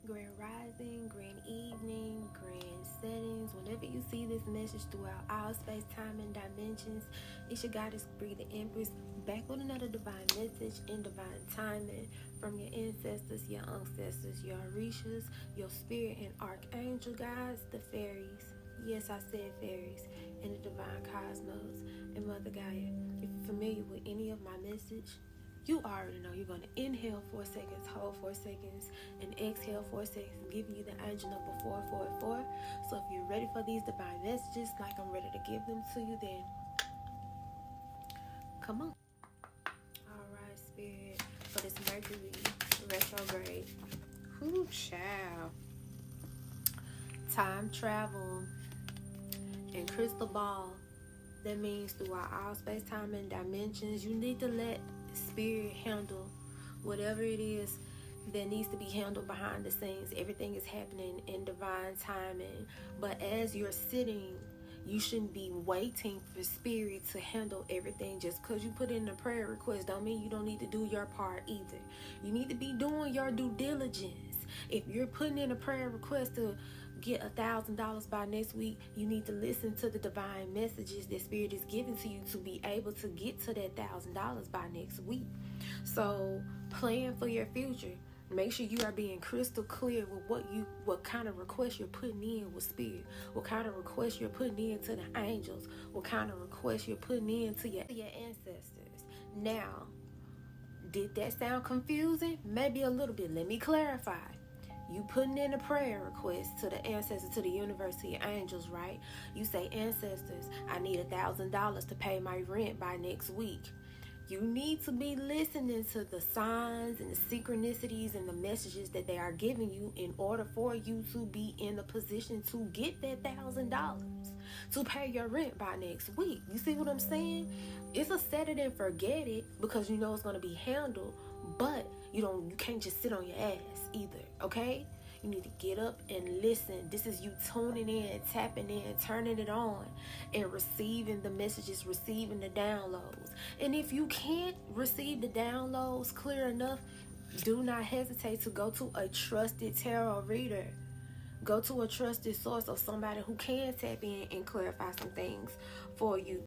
Grand rising, grand evening, grand settings. Whenever you see this message throughout all space, time, and dimensions, it's your goddess Breethaempress back with another divine message in divine timing from your ancestors, your ancestors, your orishas, your spirit and archangel guides, the fairies. Yes, I said fairies, and the divine cosmos and Mother Gaia. If you're familiar with any of my message, you already know you're going to inhale 4 seconds, hold 4 seconds, and exhale 4 seconds, giving you the angel number 444. So if you're ready for these divine messages, like I'm ready to give them to you, then come on. All right, Spirit, for this Mercury retrograde. Whoo, child. Time travel and crystal ball. That means throughout all space, time, and dimensions, you need to let Spirit handle whatever it is that needs to be handled behind the scenes. Everything is happening in divine timing. But as you're sitting, you shouldn't be waiting for Spirit to handle everything. Just because you put in a prayer request don't mean you don't need to do your part either. You need to be doing your due diligence. If you're putting in a prayer request to get $1,000 by next week, you need to listen to the divine messages that Spirit is giving to you to be able to get to that $1,000 by next week. So plan for your future. Make sure you are being crystal clear with what kind of request you're putting in with Spirit, what kind of request you're putting in to the angels, what kind of request you're putting in to your ancestors. Now, did that sound confusing? Maybe a little bit. Let me clarify. You putting in a prayer request to the ancestors, to the universe, to your angels, right? You say, ancestors, I need $1,000 to pay my rent by next week. You need to be listening to the signs and the synchronicities and the messages that they are giving you in order for you to be in a position to get that $1,000 to pay your rent by next week. You see what I'm saying? It's a set it and forget it because you know it's going to be handled, but you can't just sit on your ass either, okay? You need to get up and listen. This is you tuning in, tapping in, turning it on, and receiving the messages, receiving the downloads. And if you can't receive the downloads clear enough, do not hesitate to go to a trusted tarot reader. Go to a trusted source of somebody who can tap in and clarify some things for you.